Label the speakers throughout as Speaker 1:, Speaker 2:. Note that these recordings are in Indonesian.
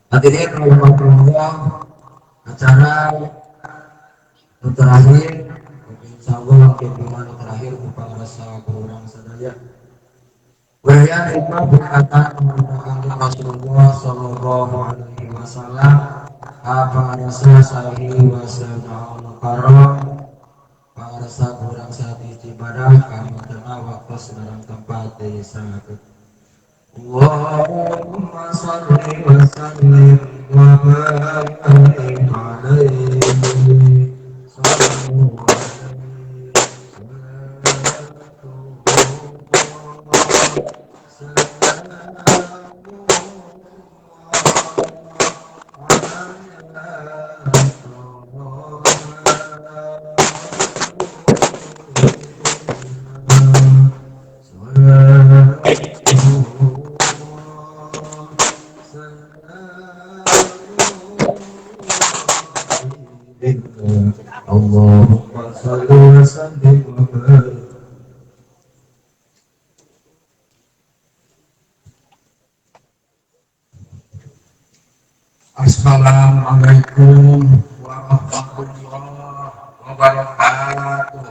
Speaker 1: Hadirin rahimahullah, acara terakhir, insya Allah kemungkinan terakhir upah rasa kurang sadaya. Wahya hikmah berkata kepada Rasulullah Sallallahu Alaihi Wasallam, apa rasa sahih wasallam karam, rasa kurang saat ibadah kami kenal waktu sedang tempat di sana. Allahumma salli wa sallim wa barik alaihi. Sallallahu Allahumma salli wa sallim wa barik. Assalamualaikum warahmatullahi wabarakatuh.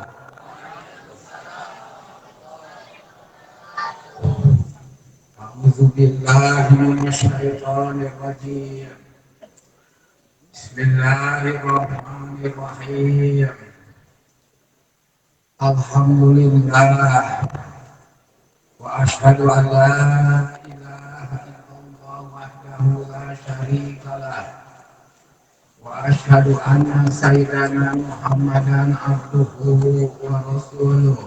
Speaker 1: A'udzu billahi minasy syaithanir rajim. Bismillahirrahmanirrahim. Alhamdulillah wa asyhadu an la ilaha illallah wahdahu la syarikalah wa asyhadu anna sayyidana Muhammadan abduhu wa rasuluh.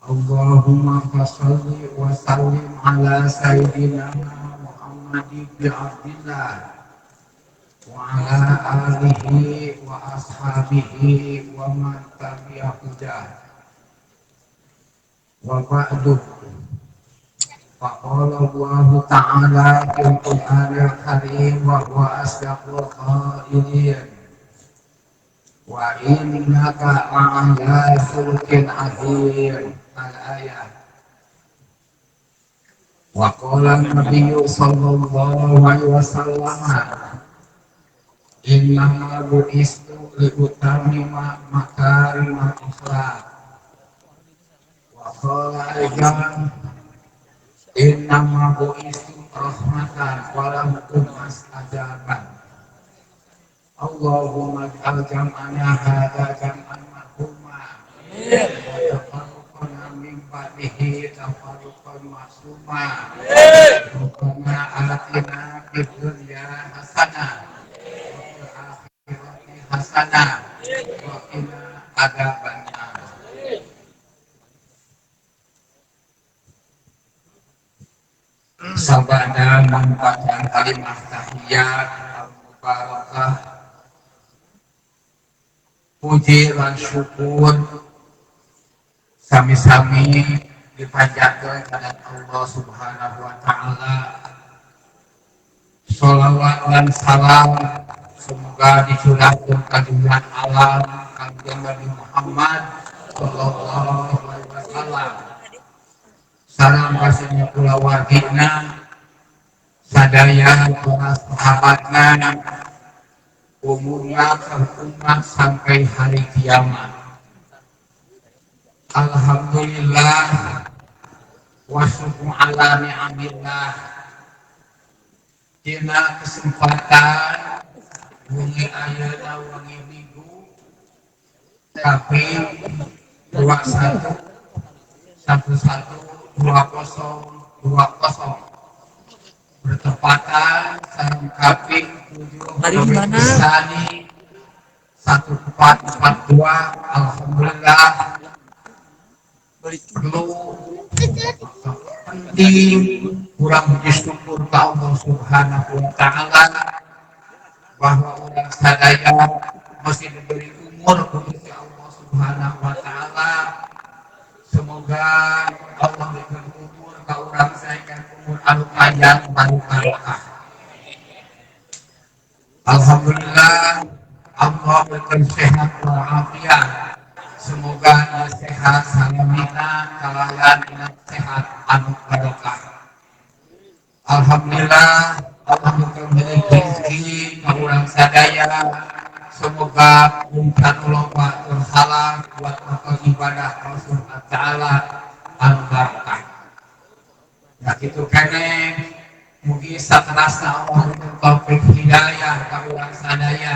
Speaker 1: Allahumma shalli wa sallim ala sayyidina Muhammad ibn Abdillah wa ala alihi wa ashabihi wa man tabi'ahudah. Wa ba'du, faqala Allah ta'ala fil Qur'anil Karim wa huwa asdaqul qailin wa innaka la'ala khuluqin 'adzim. Al-ayat. Wa qala an-nabiyyu sallallahu alaihi wasallam, inna bu'istu liutammima makarimal akhlaq. Wa qala aidan, inna bu'istu rahmatan wa lam tumas ajaban. Allahumma ij'al jam'ana hadza jam'an marhuma wa tafarraqana min ba'dihi tafarruqan ma'suma. Rabbana atina fid dunya hasanah hasanah wa qina adzabannar. Sabada membaca kalimat tahiyat al-mubarakah, puji lan syukur sami-sami dipanjatkeun kepada Allah Subhanahu wa taala. Sholawat dan salam semoga dicurahkan ke junjungan alam Kanjeng Nabi Muhammad sallallahu alaihi wasallam. Salam kasihnya pula wajibna sadaya para sahabatna umurna umat sampai hari kiamat. Alhamdulillah wa syukru ala ni'amillah. Dina kesempatan wengi ayeuna wengi Minggu tapi 21/11/2020 bertepatan sareng kaping 7 Isani 1442. Alhamdulillah perlu penting kurang bersyukur ke Allah Subhanahu wa taala bahwa orang sadaya masih diberi umur oleh Allah Subhanahu wa taala. Semoga Allah berikan umur ke orang saya umur anu panjang barokah. Alhamdulillah Allah berikan sehat walafiat. Semoga sehat salamina kalayan sehat anu barokah. Alhamdulillah Allah sadaya semoga bukan lomba terhalang buat amal ibadah Allah Subhanahu wa taala anu barokah. Ya kitu keneh mugi saterasna Allah taufik hidayah ka urang sadaya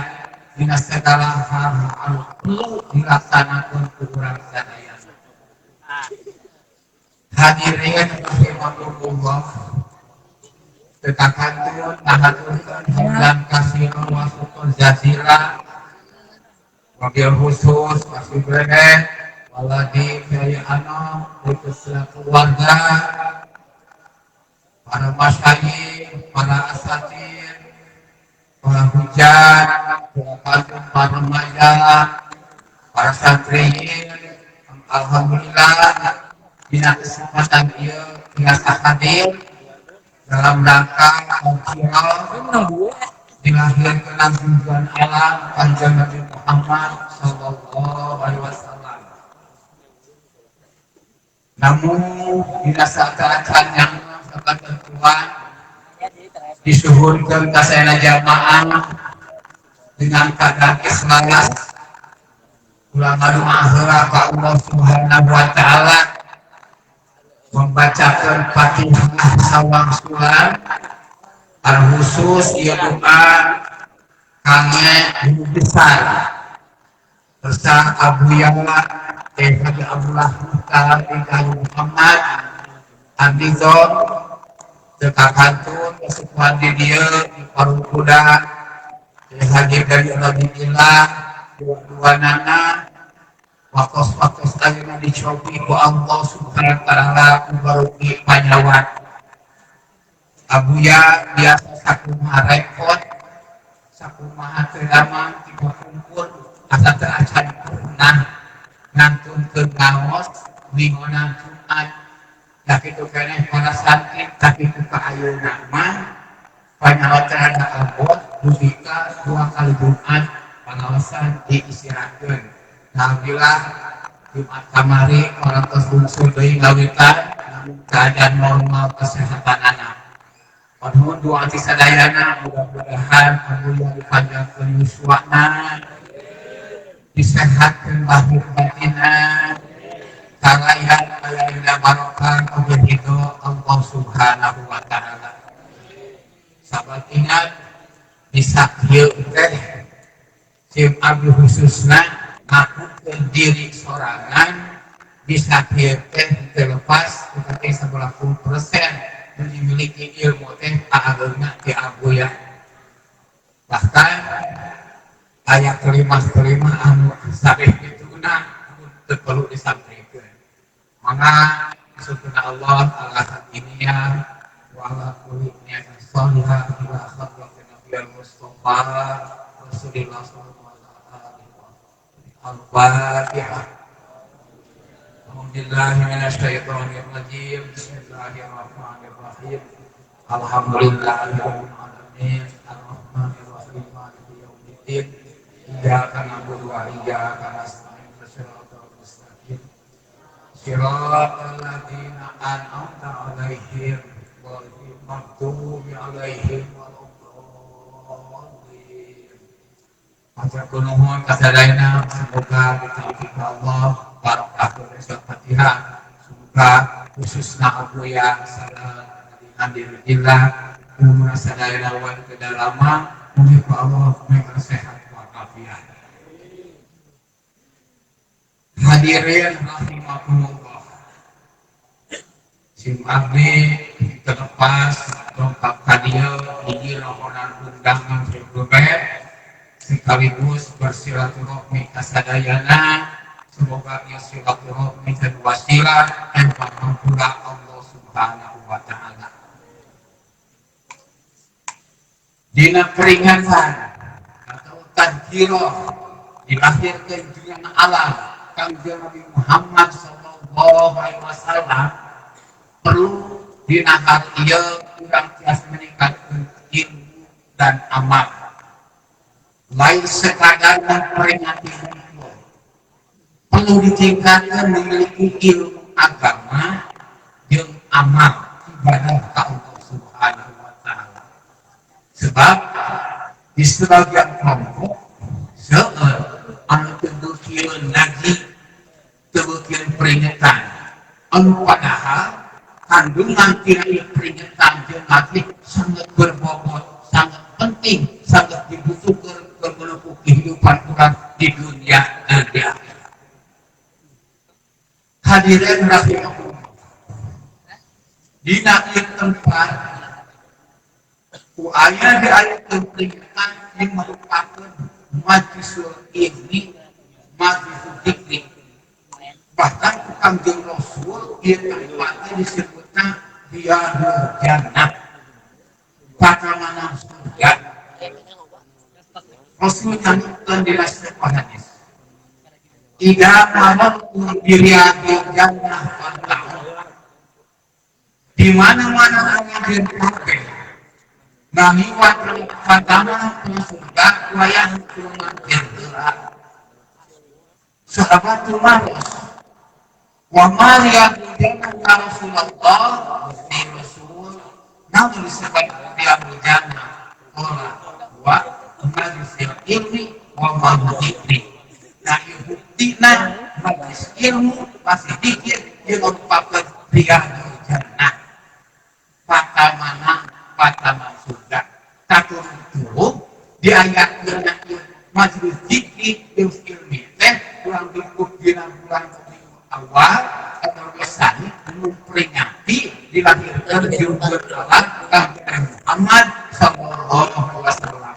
Speaker 1: dina segala hal anu perlu dilaksanakeun ku urang sadaya. Hadirin rahimakumullah, tetakantun nahaturkeun hamdan kasirun wa syukur jazila wabil khusus masih beres waladi dari anak beserta keluarga, para masyayikh, para asatid, para hujan, para kantun, para remaja, para santriin, alhamdulillah dina kesempatan ieu biasa hadir dalam rangka kajian dilahirkan tujuan alam Kanjeng Nabi Muhammad sallallahu alaihi wasallam. Namun dina saat-saat yang ketentuan disuhunkeun ka saena jamaah dengan kadar ikhlas ulah ngadoa heula ka Allah Subhanahu wa taala membacakan Fatihah sawang sulam al khusus ieu doa kangge guru besar serta Abuya Teh Haji Abdullah Mukhtar bin Muhammad Abdizon tekakantun kesukuan di dieu di Parung Kuda Teh Haji dari Alhamdulillah dua-duanana wakos-wakos ayeuna dicobi ku Allah Subhanahu wa taala kubaruki panyawan. Abuya biasa sakumaha repot, sakumaha teu damang tiba kumpul asa teu acan pernah ngantunkeun ngaos dingonan Jumat. Da kitu keneh para santri tapi ku ka ayeuna mah panyawan teh ada abot dudika 2 kali Jumat pangaosan diistirahatkeun. Alhamdulillah Jumat kamari orang tersebut deui ngawitan keadaan normal kesehatan anak. Mohon doa ti sadayana mudah-mudahan Abuya dipanjangkeun yuswana, disehatkeun lahir batinna, kalayan barokah oge ridho Allah Subhanahu wa taala. Sahabat ingat bisa kieu teh sim abdi khususna aku diri sorangan bisa teh terlepas tetapi 90% dimiliki ilmu teh aagena ti Abuya. Bahkan aya kelima anu sareh dituna teu perlu disampaikan. Mangga subhana Allah ala hakimiyah wa ala kulli niyatin shalihah ila khadratin nabiyil mustafa rasulillah sallallahu alaihi wasallam. Al-Fatihah. Alhamdulillah minasyaitonir rajim. Bismillahirrahmanirrahim. Alhamdulillahirabbil alamin. Arrahmanir rahim. Maliki yaumiddin. Iyyaka na'budu wa iyyaka nasta'in. Shiratal mustaqim. Shiratal ladzina an'amta 'alaihim ghairil maghdubi 'alaihim waladdallin. Matur nuwun kasadayana semoga ditaufik Allah barokah surat Fatihah. Semoga khususna Abuya salat alhamdulillah umur sadayana wan kedalaman mugi Allah memberi sehat walafiat. Hadirin rahimakumullah. Sim abdi terlepas dongkap kadieu hiji rohonan undangan sebelumnya sekaligus bersilaturahmi kasadayana. Semoga ia silaturahmi dan wasilah dan pengampura Allah Subhanahu wa taala. Dina peringatan atau tadzkirah dilahirkan dunia alam Kanjeng Nabi Muhammad sallallahu alaihi wasallam perlu dina hal ieu urang tias meningkatkeun ilmu dan amal. Lain sekadar memperingati perlu ditingkatkan memiliki ilmu agama yang amal ibadah ke Allah Subhanahu wa taala. Sebab di sebagian kelompok kandungan kira peringatan jeung lagi sangat berbobot, sangat penting, sangat dibutuhkan untuk kehidupan orang di dunia dan di akhirat. Hadirin rahimahullah. Dina ieu tempat ku aya di ayat peringatan yang merupakan majlisul ilmi, majlisul dzikri. Bahkan Kanjeng Rasul ieu tempatnya disebutna Riyadul Jannah. Bagaimana surga? Rasul nyanyikan di sebuah hadis. Ida malam di Riyadul Jannah di mana-mana orang berkata namiwat pertama surga wayang cuma bergerak. Sahabat Umaris wa Maria dengan Rasulullah di Rasul namun disebut dia berjana orang wa majlis ilmi wa majlis nah buktina majlis ilmu masih dikit yang merupakan dia berjana patama surga satu dulu di ayat yang majlis dikit ilmi teh kurang cukup bulan awal atau besar memperingati dilahirkan di bulan awal Nabi Muhammad Sallallahu Alaihi Wasallam.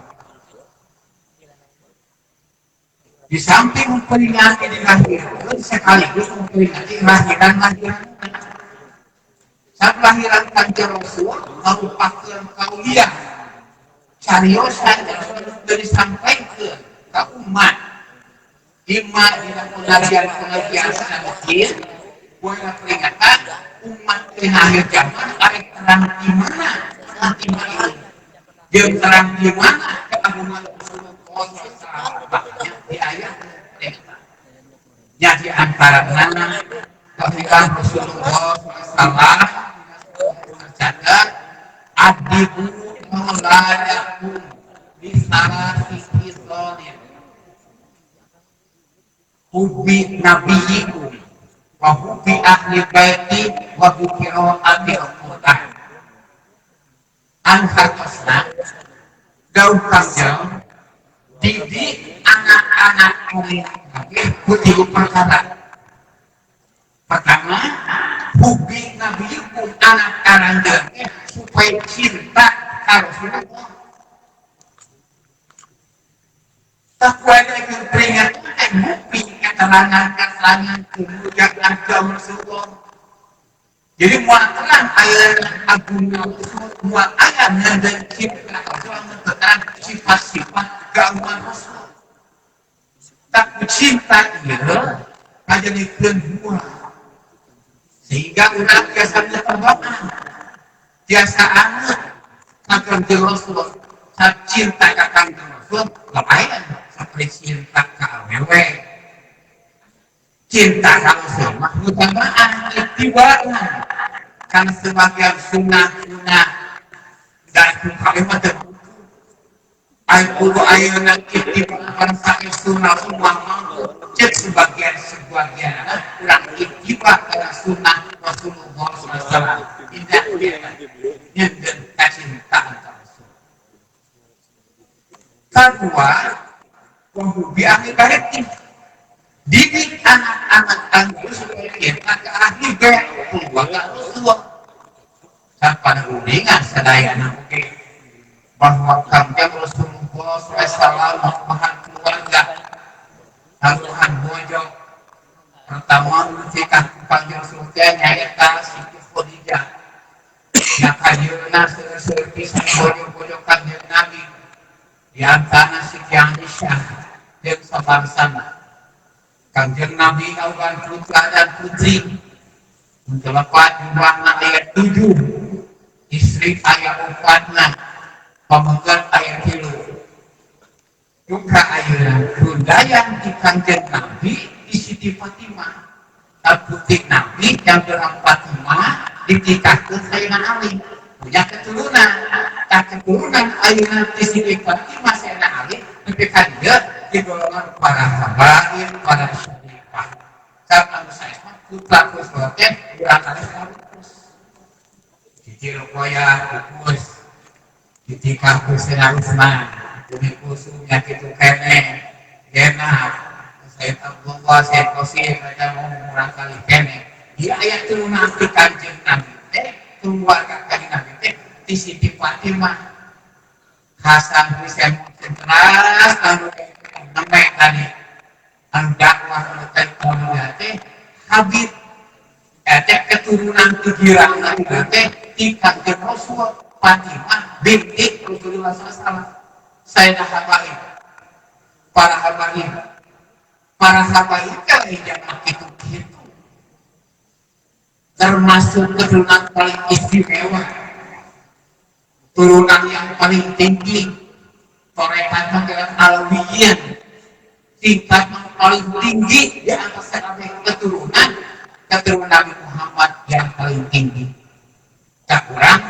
Speaker 1: Di samping memperingati dilahirkan sekaligus memperingati lahiran. Saat lahiran Kanjeng Rasul merupakan kauliah cariosan yang sudah disampaikan ke umat. Ima dengan pengajian sedikit, boleh peringatan umat di akhir zaman akan terang di mana nanti ini. Dia terang di mana keagungan Rasulullah di ayat peringatan. Jadi antara mana ketika Rasulullah SAW mencatat adibu melayaku di salah sisi soalnya. Hubi nabiyikum wa hubi ahli baiti wa hubi ro'ati al-Quran angkatosna daun panjang didik anak-anak kalian kudu perkara pertama hubi nabiyikum anak karanja supaya cinta Rasulullah takwa dengan peringatan hubi keterangan kemudian agama Rasulullah. Jadi muatan ayat agung Rasul, muatan dan cipta Rasul mengenai sifat-sifat keagamaan Rasul. Tak cinta dia, aja dikeluar. Sehingga orang biasanya terbawa, biasa anak akan Rasul. Saat cinta akan Rasul, ngapain? Seperti cinta ke awewe. Cinta Rasul mutamaan itibaan kan sebagian sunnah dan kalimat al-Qur'an ayat itibaan sa'i sunnah semua cek sebagian kurang itibaan karena sunnah Rasulullah SAW tidak yang cinta Rasul kedua wahyu ahli baiti didik anak-anak Anda supaya kita ke ahli baiti wa Rasulullah tanpa hubungan sadayana bahwa Kanjeng Rasulullah SAW merupakan keluarga Tuhan bojo pertama ketika Kanjeng Rasulullah nyaeta Siti Khadijah yang kajeuna seueur pisan bojo-bojo Kanjeng Nabi di antara Siti Aisyah dan sama-sama Kanjeng Nabi kawan putra dan putri menjelapat jumlahna ayat 7 istri ayat 4 pemegang ayat 3 juga ayat budaya di Kanjeng Nabi di Siti Fatimah putih Nabi yang bernama Fatimah dinikahkan Sayyidina Ali punya keturunan ayat di Siti Fatimah Sayyidina Ali ketika dia di golongan para habaib, para syarifah. Karena saya putra Rasulullah berangkat
Speaker 2: Cilokoya kukus ketika kusenarusna demi kusumnya gitu kene genap saya Abdullah saya Qasir mereka mau murang kali kene di ayat turunan di kanjeng Nabi keluarga kanjeng Nabi di Siti Fatimah Hasan Husain keras lalu nemeng tadi anu dakwah anu teh Habib keturunan pikiran teh di kanjeng Rasul Fatimah binti Rasulullah SAW. Saya dah habaib para habaib kalau jangan gitu termasuk keturunan paling istimewa, turunan yang paling tinggi, torehan dengan alwiyin, tingkat yang paling tinggi di atas segala keturunan Nabi Muhammad yang paling tinggi. Tak kurang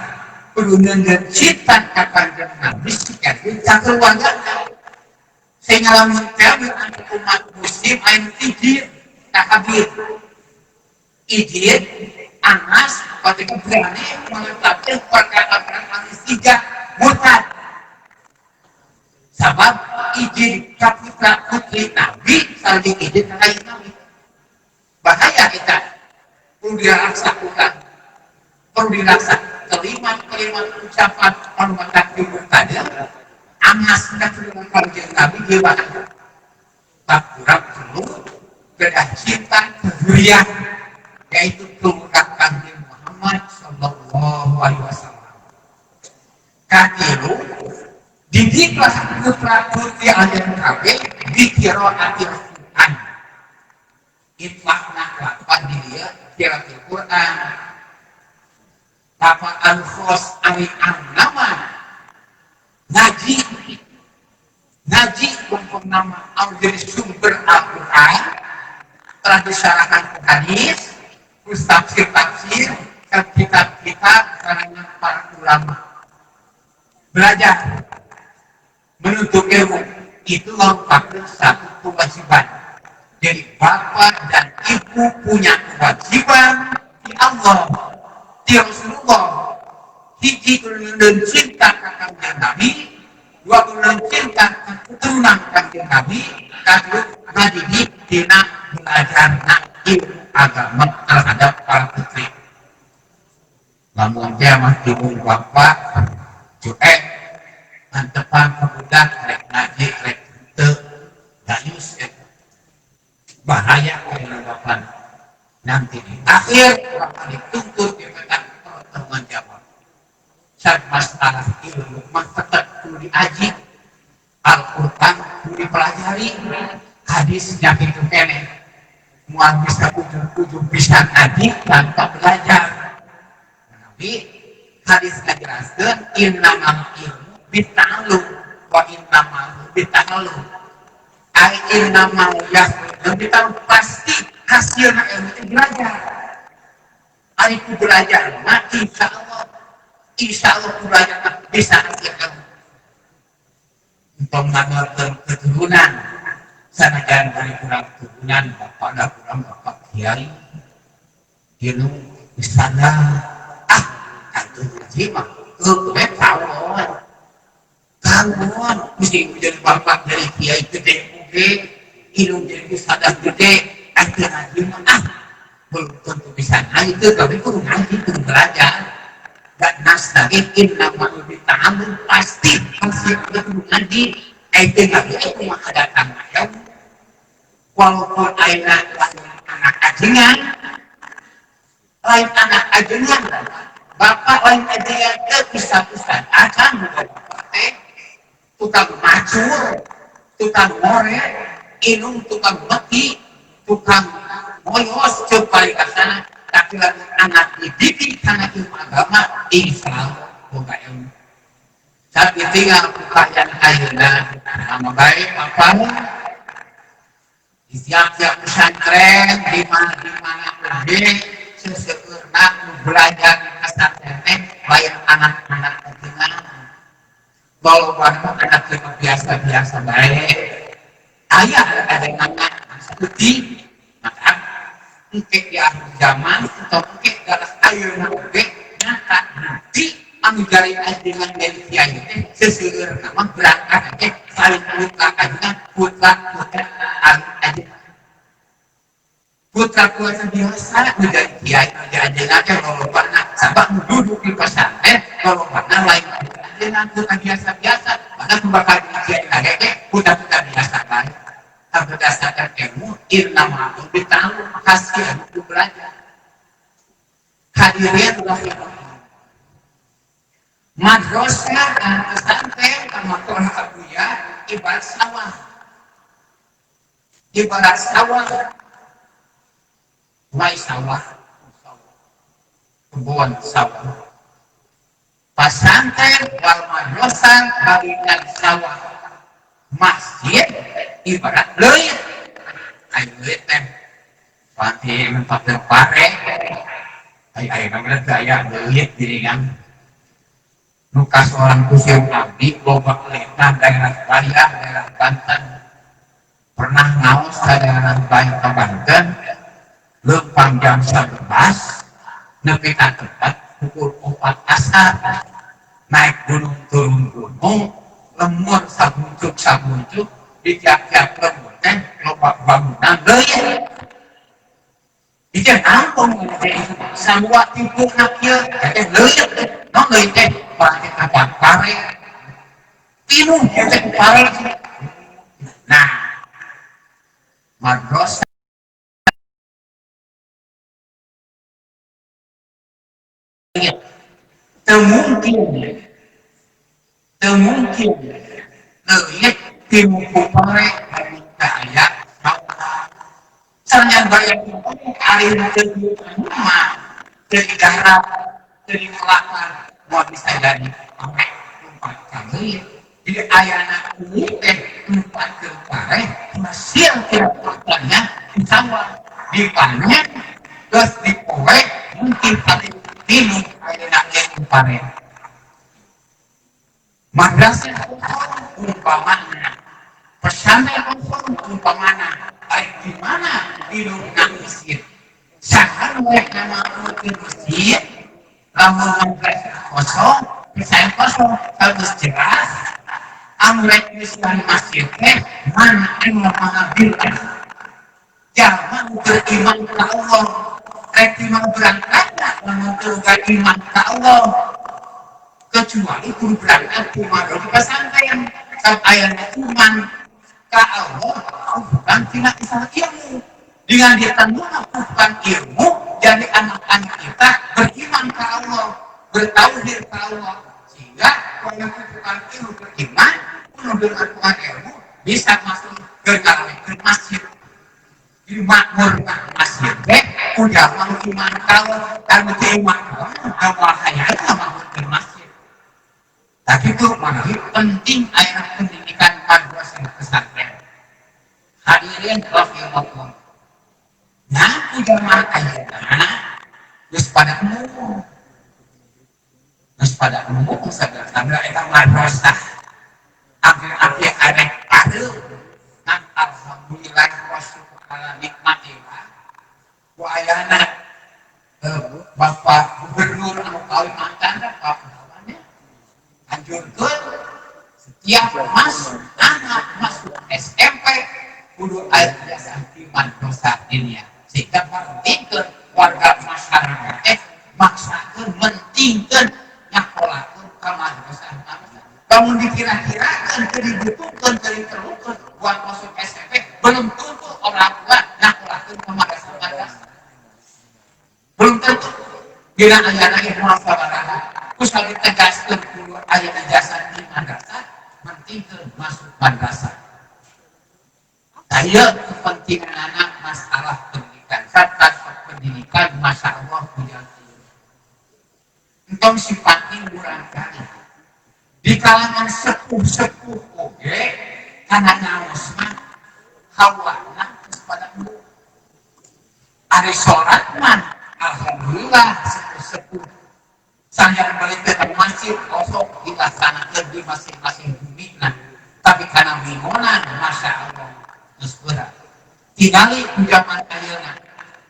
Speaker 2: keturunan dan cinta kanjeng Nabi sekali tak keluarga. Saya ngalamin kami anak umat muslim ain izin tak habis izin Anas ketika berani menetapkan perkataan Anas 3 murtad sebab izin kaputra putri Nabi saling izin lain Nabi bahaya kita perlu diraksakan perlu diraksakan kalimat ucapan hormat takbir tadi Anas keturunan kanjeng Nabi gimana tak kurang perlu bedah cinta kedurian yaitu keluarga kanjeng Muhammad sallallahu alaihi wasallam. Katilu didiklah putra putri alim kabeh di qiraatil Quran. Itlaqna lapan dia qiraatil Quran. Tapa al-khos ari nama ngaji untuk nama dari sumber Al-Quran telah disyarahkan ke hadis tafsir kitab-kitab karangan para ulama belajar menuntut ilmu itu merupakan satu kewajiban jadi bapak dan ibu punya kewajiban di Allah di Rasulullah hiji dan cinta kanjeng Nabi dua bulan cinta keturunan kanjeng Nabi kadu ngadidik dina belajar ilmu agama terhadap para putri lamun kiamat ibu bapak cuek antepan pemuda rek ngaji rek teu dayus bahaya kehidupan nanti di akhir bakal dituntut di pertanggung jawab saat masalah ilmu tetap perlu diaji Al-Quran perlu dipelajari hadisnya itu kene mual bisa ujung bisa ngaji tanpa belajar tapi hadisnya jelaskan innamal ilmu bita'allum wa innamal bita'allum ai innamal yasmu kita pasti hasilnya ilmu itu belajar hari itu belajar mati insya Allah belajar bisa hasilkan untuk mengamalkan keturunan sanajan dari kurang keturunan bapak dan kurang bapak kiai dinu istana kantor haji mah kemudian kawan mesti menjadi bapak dari kiai gede oke hidung jadi istana gede kantor haji mah belum tentu bisa itu tapi kurang haji kurang belajar dan nastakin nama lebih tahamun pasti hasil keturunan di ngaji itu mah ada tanggung walaupun anak ajengan lain anak ajengan bapak lain ajengan kepisah-pisah akan tukang macur tukang more inung tukang beki tukang moyos coba kasana tapi anak dididik karena ilmu agama insya Allah bukan ilmu saat tinggal pakaian ayeuna nama baik apa di tiap-tiap pesantren di mana lebih seseorang belajar pesantren bayar anak-anak dengan walaupun anak yang biasa-biasa baik ayah ada anak seperti maka mungkin di akhir zaman atau mungkin dalam ayeuna oge nyata anu jari ajengan dari kiai teh seseueur nama berangkat teh saling putra ajengan putra aja putra biasa menjadi kiai aja ajengan teh lolobana sabab duduk di pesantren lolobana lain ajengan putra biasa maka bakal kiai teh putra biasa kan berdasarkan ilmu ilmu ditahu hasil untuk belajar hadirin madrasah dan pesantren sama Tuhan Abuya ibarat sawah mulai sawah kebun sawah pesantren wal madrasah bagian sawah masjid ibarat leuit ayo leuit teh pati mentok pare ayo kamera gaya leuit diringan nukas orang kusium abdi loba lena daerah Baliah daerah Banten pernah ngaos ke daerah Banten lempang jam 11 nepi ka tempat pukul 4 asar naik gunung turun gunung lemur sabuncuk di tiap-tiap lembur teh loba bangunan leuit Ija nampung semua tipu nakil leuit no leuit teh pakai apa pare pinuh teh pare nah madrasah temungkin leuit timu pare daya sareng bayang ari teu mah jadi garap jadi kelakar mau bisa jadi tempat kami jadi ayana ini tempat kepare hasil kira-kiranya disawah dipanen terus dipoe mungkin tadi minum ayana kepare madrasah umpamanya pesantren umpamanya di mana di lingkungan masjid sahar mereka mau ke masjid lamun madrasah kosong saya kosong harus jelas amrek misal masjid mana yang mengambilkan jangan beriman ke Allah iman berangkat lamun terugah iman ke Allah kecuali pun berangkat cuma dari pesantren saat ayatnya iman ke Allah bukan tidak bisa ilmu dengan ditanggung bukan ilmu jadi anak-anak kita beriman ke Allah bertauhid ke Allah sehingga kalau bukan ilmu beriman penuh dengan bukan ilmu bisa masuk ke dalam masjid di makmur masjid udah mau iman ke Allah dan beriman ke Allah hanya makmur ke masjid tapi itu masih penting ayat pendidikan madrasah pesantren hadirin rahimahullah nah udah ayatnya geus pada umum sadar eta madrasah akhir-akhir ada padu nah alhamdulillah wa syukur ala nikmatillah wa ayana Bapak Gubernur anu Kalimantan Pak anjurkeun setiap anak masuk SMP kudu aya jasa iman dosa dunia sehingga pentingkeun warga masyarakat maksakeun mentingkeun nyakolakeun ka madrasah bangun dikira-kirakeun teu dibutuhkeun teu diperlukeun buat masuk SMP belum tentu orang tua nyakolakeun ka madrasah belum tentu bila aya ilmu sabaraha kusal ditegaskeun kudu aya jasa di madrasah mentingkeun masuk madrasah saya kepentingan anak masalah pendidikan serta pendidikan Masya Allah punya entong sifatnya murangkali di kalangan sepuh-sepuh oke karena ngaosna hawana kepada ibu ada sholat man alhamdulillah sepuh-sepuh saya balik ke masjid kosong dilaksanakan di masing-masing bumi tapi karena bingungan Masya Allah tinggali zaman ayeuna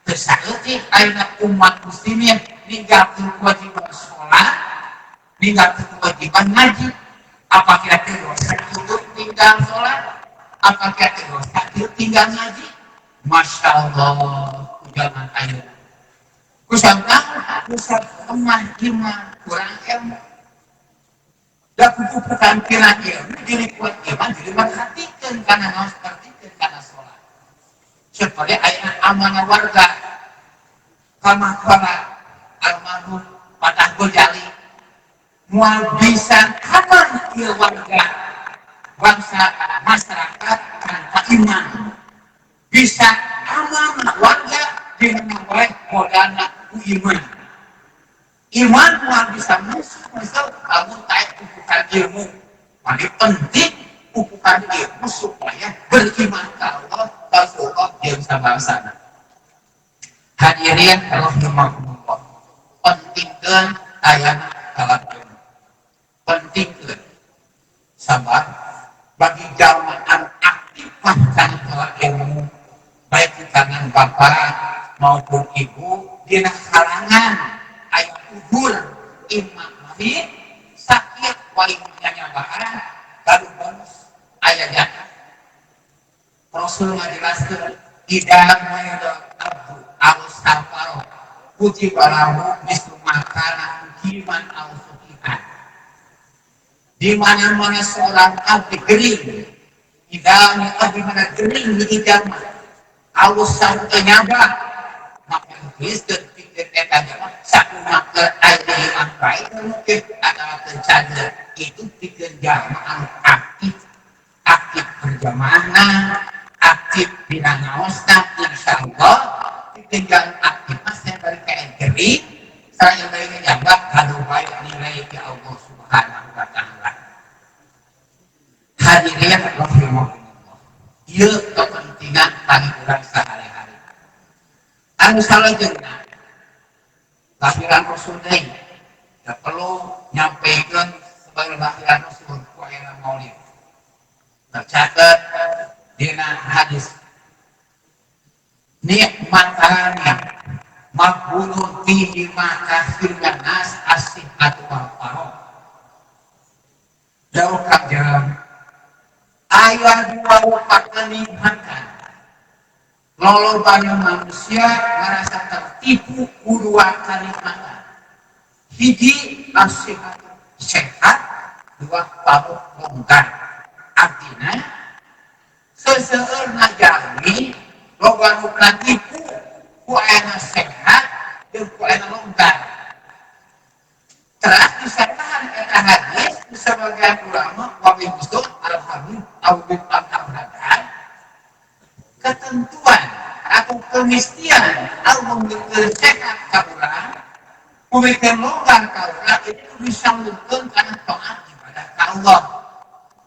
Speaker 2: teu saeutik ayeuna umat muslimin ninggalkeun kewajiban sholat tinggal kewajiban ngaji. Apa kira-kira dosa cukup tinggal sholat? Apa kira-kira dosa cukup tinggal ngaji? Masya Allah, jangan ayo. Kusabang, kusab lemah iman, kurang ilmu. Dan kuku ketampilan ilmu, jadi kuat iman, jadi merhatikan karena harus perhatikan karena sholat. Seperti ayat amanah warga, kama-kama almarhum Patah Gojali, mual bisa kapan dia warga bangsa masyarakat tanpa iman bisa aman warga dengan baik modalna iman mual bisa musuh kamu tahu ukuran ilmu paling penting ukuran ilmu supaya beriman kalau Allah yang bisa bangsana. Hadirin rahimahumullah, pentingkan ayat salat ilmu, pentingkan sabar bagi jamaah aktif bahkan salat ilmu baik di tangan bapak maupun ibu di kalangan ayat kubur imam mami sakit walingnya nyabaan baru bonus ayatnya Rasul menjelaskan tidak mayadul abdu al-safaroh puji balahu mislu makanan kiman al-sukihan di mana-mana seorang abdi gering idealnya abdi mana gering di hidangnya al-safaroh nyaba maka iblis dan pikir etanya satu maka air yang baik mungkin adalah terjaga itu pikir jamaah aktif berjamaah aktif bina ngaosna insyaallah tinggal aktif saya balik ke NGRI saya balik nyabak kalau baik nilai ke Allah subhanahu wa ta'ala. Hadirin rahimahumullah, ieu kepentingan bagi urang sehari-hari anu salajengna lahiran Rasul deui da perlu nyampaikan sebagai lahiran Rasul ku aya maulid tercatat dina hadis nikmatana makbulun fihi makasirkan nas asih atwal farok jauh kajian ayat dua rupa kenikmatan lalu banyak manusia merasa tertipu kedua kenikmatan hiji asih sehat dua farok longgar artinya seseorang jami loba nu tipu ku aya sehat jeung ku aya longgar. Teras disatakan eta hadis sebagian ulama wabi musul al-habib au-bib al-habib ketentuan atau kemistian Allah memberikan sehat ka urang memberikan longgar ka urang itu bisa menunjukkan karena taat ibadah ka Allah.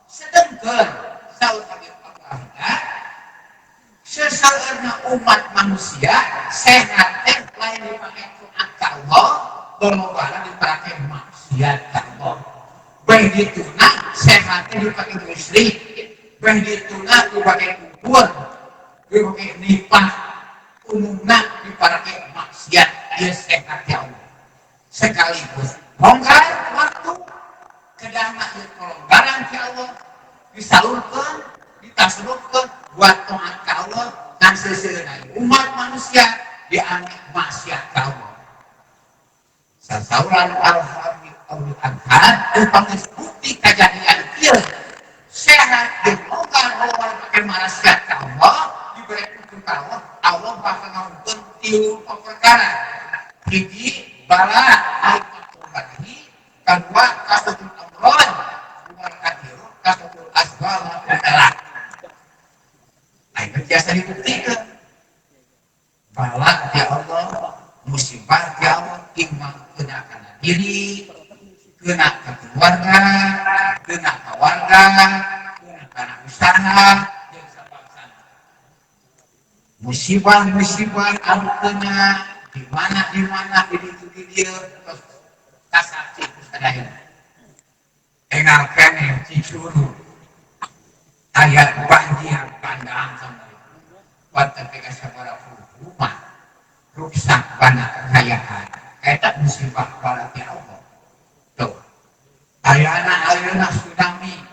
Speaker 2: Sedangkan saur habib sesaurna umat manusia sehat lain dipakai taat ka Allah berlomba dipakai maksiat ka Allah baik dituna sehatnya dipakai musyrik baik dituna dipakai kubur dipakai nifah umumna dipakai maksiat dia sehat ya Allah sekaligus longgar waktu kedama kelonggaran ya Allah disalurkan ditasrufkan buat taat ka Allah dan sesuai umat manusia dianggap maksiat ka Allah. Sasauran al-habib al-adhad upang bukti kejadian ieu sehat jeung longgar lawan pakai maksiat ka Allah diberi hukum ka Allah Allah bakal ngampun tilu perkara hiji bala aitu bagi kedua kasatul amron dua kadiru kasatul asbal adalah itu biasa dibuktikan balak ya Allah musibah ya Allah iman kena kana diri kena ke keluarga kena ke warga kena kana usaha yang sebangsa musibah anu kena di mana di dia terus kasati sadaya engalkan cicuru ayat banjir pandang sama pada ketika sabara rumah rusak banyak kekayaan kita musibah balak ya Allah tuh Ayeuna tsunami,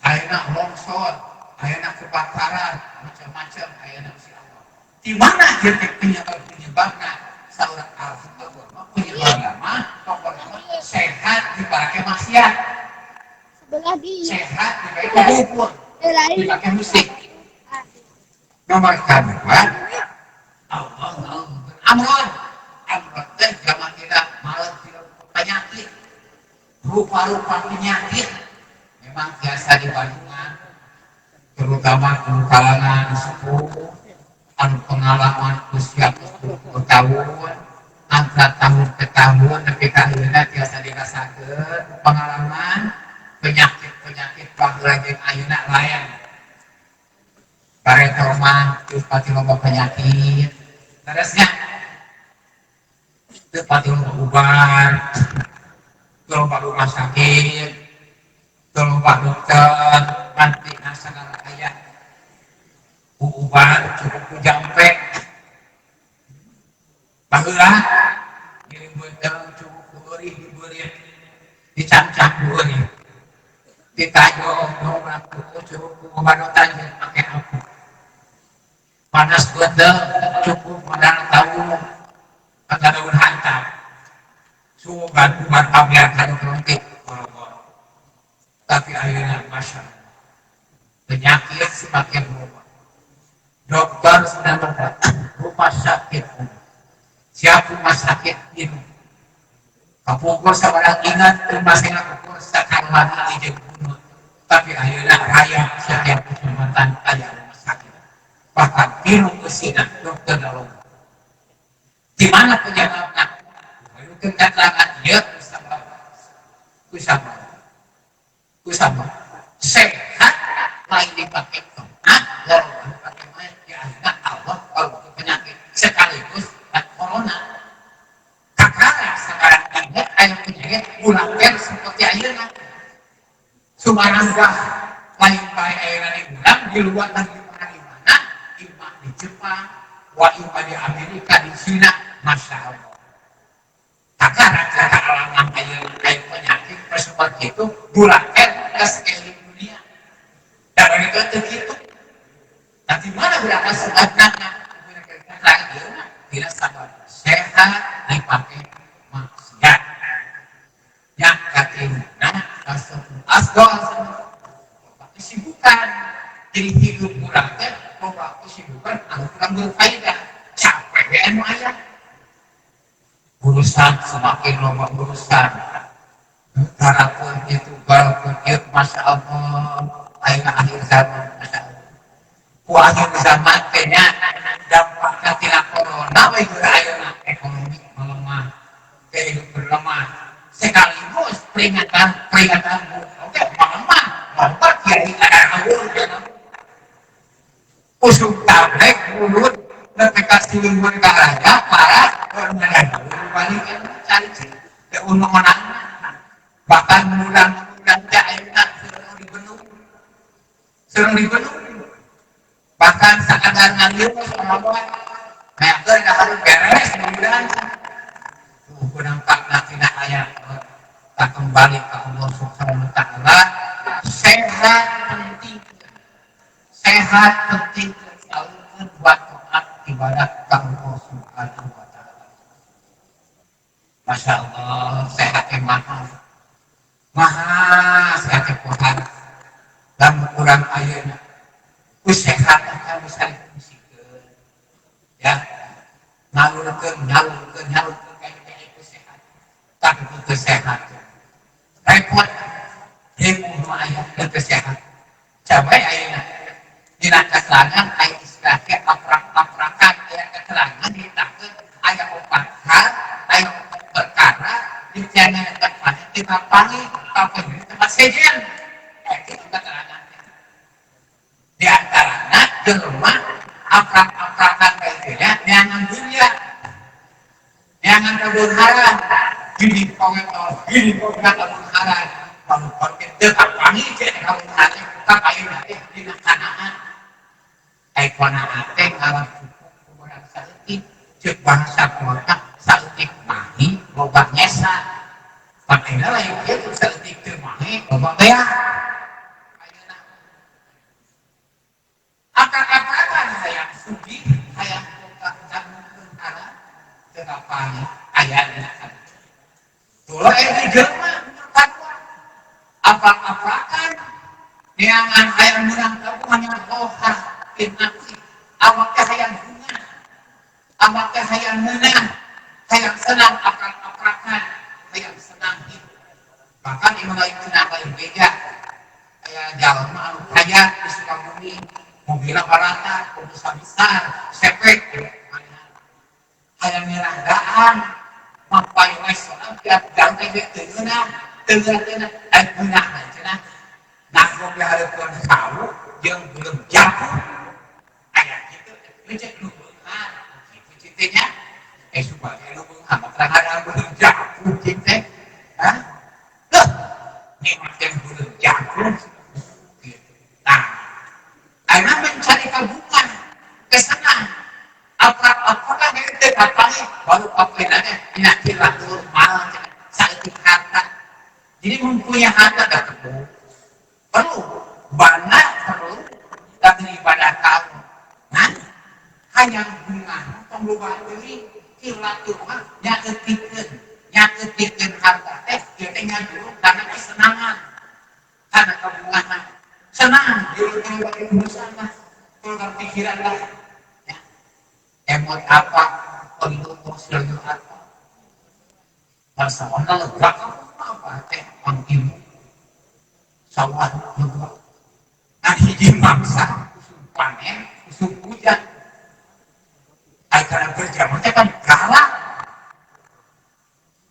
Speaker 2: ayeuna longsor, ayeuna kebakaran, macam-macam ayeuna si Allah. Di mana titik penyebabnya? Saurang Al-Fatihah penyebabnya mah pokoknya sehat dipakai maksiat. Sebelah dia. Sehat dipakai dukun. Dipakai musik. Nomor kedua, Allah amron. Amron teh zaman tidak malam tidak penyakit. Rupa-rupa penyakit memang biasa di Bandungan, terutama di kalangan sepuh, anu pengalaman usia 10 tahun, antara tahun ke tahun, tapi akhirnya biasa dirasakan pengalaman penyakit pahlawan ayeuna layan. Bareng trauma, terus pati loba penyakit, terusnya, terus pati loba ubar. Loba rumah sakit, loba dokter, nanti segala ayah, uban cukup jampe, baheula, ngirim beuteuh cukup beurih dibeureut, dicancak beurih, ditayo nongrak cukup obat-obatan yang pakai apa, panas beuteuh cukup modal tahu, kata daun hantam. Sugan umat pamer kan kelengkit tapi akhirnya masya Allah penyakit semakin berubah dokter sudah mengatakan rumah sakit siap rumah sakit ini kapungkur sabarang ingat rumah sakit kapungkur sekarang lagi ijin bunuh tapi akhirnya raya setiap kesempatan ada rumah sakit bahkan minum kesina dokter dalam di mana penyebabnya keterangan dia kusama sehat lain dipakai tomat lalu dipakai main ya Allah kalau penyakit sekaligus dan corona kakak sekarang ini ayam penyakit bulan seperti ayeuna Sumarangga lain baik ayeuna di bulan di luar negeri di mana imah di Jepang wa imah di Amerika di Cina masya Allah kakak rata-rata alam kayak penyakit seperti itu bulan ke sekeliling dunia dan itu begitu nanti mana berapa sebenarnya tidak sabar sehat dipakai maksiat yang katina asdol kesibukan jadi hidup kurang teh bahwa kesibukan kurang berfaedah capek anu aya urusan semakin lama urusan harapun itu walaupun itu masya Allah akhir zaman masya Allah akhir zaman kayaknya dampaknya tidak corona baik ayeuna ekonomi melemah kehidupan lemah sekaligus peringatan oke melemah lompat kiai ada awal usung tablek mulut mereka silingun karanya parah orang balik cari ke unang-unang bahkan mudah-mudahan ayeuna sering dibenung bahkan sakadar ngalieu sama Allah meyakeun da hareup beres mudah-mudahan nampakna tina aya tak kembali ke Allah Subhanahu wa taala sehat penting selalu buat taat ibadah ka Allah Subhanahu wa taala. Masya Allah sehat maha sehat Tuhan dan kurang ayeuna sehat akan bisa difungsikan ya ngalurkeun kayak itu sehat tapi itu sehat repot kudu aya teu sehat coba ayeuna dina keterangan aya istilah ke aprak-aprakan aya keterangan ditakeun aya opat hal aya opat perkara di cenah tempat kita panggil tapi tempat sejen itu keterangan di antaranya di rumah aprak-aprakan kayaknya neangan dunia neangan kabur haram gini komentar gini kabur haram kalau konten dekat panggil cenah kabur haram kita kayaknya di kanaan konaan teh ngaran cukup kemudian saeutik cek bahasa kota saeutik mahi loba nyesa makanya lain kieu saeutik teu ini loba teh akan hayang sugi hayang boga jamu tentara tengapanya ayana tulah jelema fatwa apa-apakan neangan hayang menang tabungannya roha inasi awak teh hayang bunga awak teh hayang menang hayang senang akan hayang senang itu bahkan imam lain kenapa yang beda kayak jalan anu kaya di Sukabumi mobilnya barata besar sepek hayang nyeranggaan mampai wes soalnya tiap gangkai dia tengenah ay punah cenah nanggung di hadapan tahu yang belum jatuh ayat gitu cek lu beunghar gitu cintanya supaya lu beunghar terhadap belum jatuh cinta hah nikmat yang belum jatuh nah karena mencari tabungan kesenang apakah itu apanya baru apanya penyakit normal sakit harta jadi mempunyai harta tak perlu banyak perlu dan ibadah kamu nah hanya bunga tong loba deui silaturahmi nyaketikeun harta teh dia teh ngajuruk karena kesenangan karena kabungahan senang jadi kalau bersama kalau pikiran lah ya emot apa untuk sosial apa masalah lega apa teh pangkimu sawah lega nah hiji mangsa panen usum hujan agar berjalan teh kan galak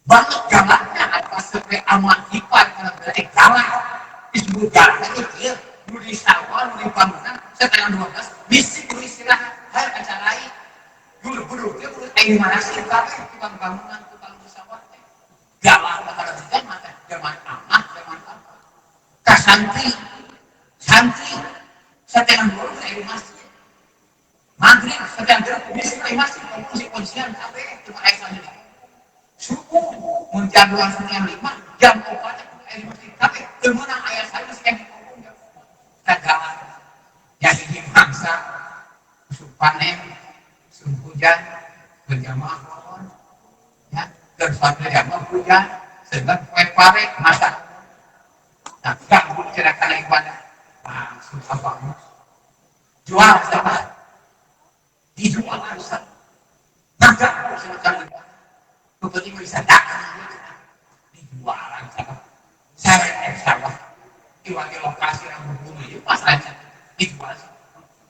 Speaker 2: banget galaknya apa sampai amat hifat karena berarti galak disebut galak itu nu di sawah nu di bangunan setengah 12 bisi nu istirahat hayang acarai buru-buru dia buru aing mana sih kabeh tukang bangunan tukang di sawah teh galak kada hujan mah zaman amah zaman apa ka santri setengah 12 aing masjid maghrib setengah 12 bisi aing masjid si konsian kabeh cuma aing sendiri subuh mun jadwal setengah 5 jam 4 aing masjid kabeh teu meunang aya saya sekian tagalan ya hiji mangsa musuh panen musuh hujan berjamaah pohon ya dan sampai jamaah hujan sedang kue pare masak nah ganggu ceritakan ibadah langsung apa jual sama dijual langsung nah ganggu ceritakan ibadah kebetulan bisa dagang dijual langsung saya sawah di lokasi yang berbunyi itu pas aja dijual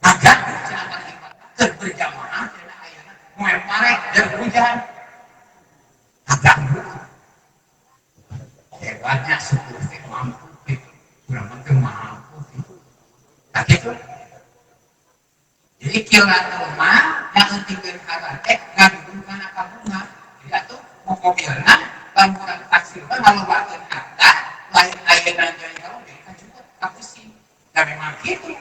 Speaker 2: agar jangan ibadah berjamaah dan ayana mulai pare dan hujan agak hebatnya seperti mampu itu kurang penting mampu itu tak itu jadi kira rumah yang tinggal harga ngandung karena kabungan tidak tuh mau mobilnya bangunan taksi kan kalau batin harta lain ayana jadi kalau tapi sih, dan memang gitu.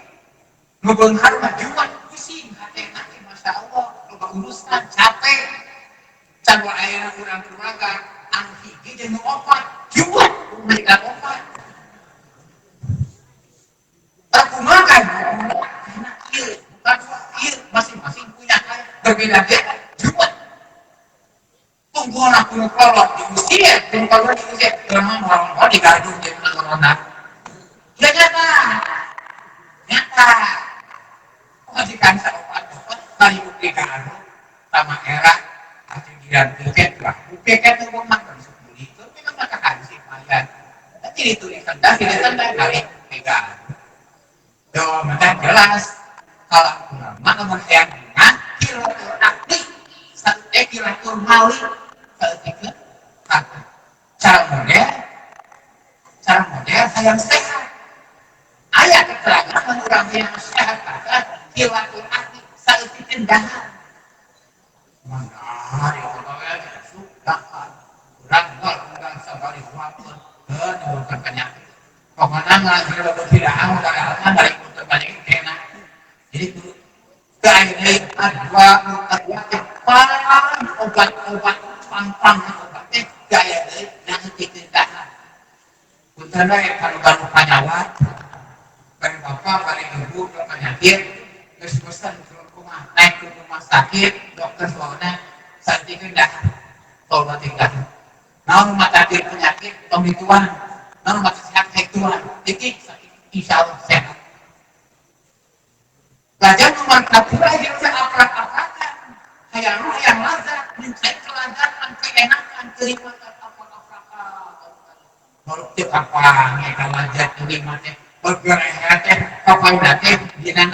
Speaker 2: Ngebeng harga jual pusing, hati masya Allah, lupa urusan capek. Canwa ayana kurang keluarga, angki gede opat, jual mereka opat. Aku makan, karena iya, masing-masing punya berbeda-beda, jual. Tunggu aku kolot diusir, kalau diusir, orang-orang digaduh di orang-orang. Ya nyata majikan saobat dari UPKN sama era akhirnya tiket lah tiket itu makan 10 itu memang makan sih mayan jadi dituliskan dah dari pegang doa mata jelas kalau ulama nomor yang kilatul akli kilatul mali ketika cara model yang sehat ayat keterangan orang yang sehat kata kilatul akli saeutik kendahan mana itu bae sudah orang sabari waktu bukan penyakit pokoknya nggak tidak ada dari untuk banyak kena jadi itu kayak adwa obat pang obatnya gaya yang kendahan untuk karena yang kalau baru penyawat bari bapak bari ibu ke penyakit terus pesan ke rumah naik ke rumah sakit dokter soalnya saat itu dah tol tinggal naon mata penyakit tong dituan naon mata sehat tuan jadi insya Allah sehat belajar memanfaatkan yang seaprak-aprakan hayang lazat mencari kelazatan keenakan kenikmatan aprak-aprakan baru teu apa ngeta lazat kenikmatan bergerak teh kapan teh dina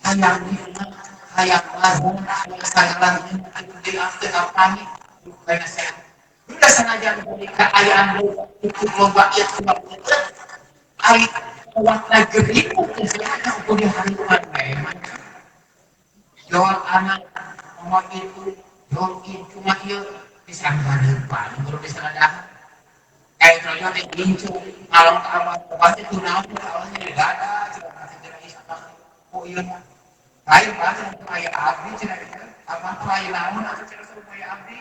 Speaker 2: hayang hayang lazat di akhir apa nih bukan sehat udah sengaja memberikan ayam itu lomba itu hari uang negeri itu kesehatan untuk diharukan memang jual anak nomor itu jual itu cuma iya disangka lupa baru disangka kayak contohnya yang gincu malam ke awal pasti tunang ke awalnya tidak ada tidak ada tidak bisa oh iya lain bahasa kayak abdi tidak apa lain namun atau tidak supaya abdi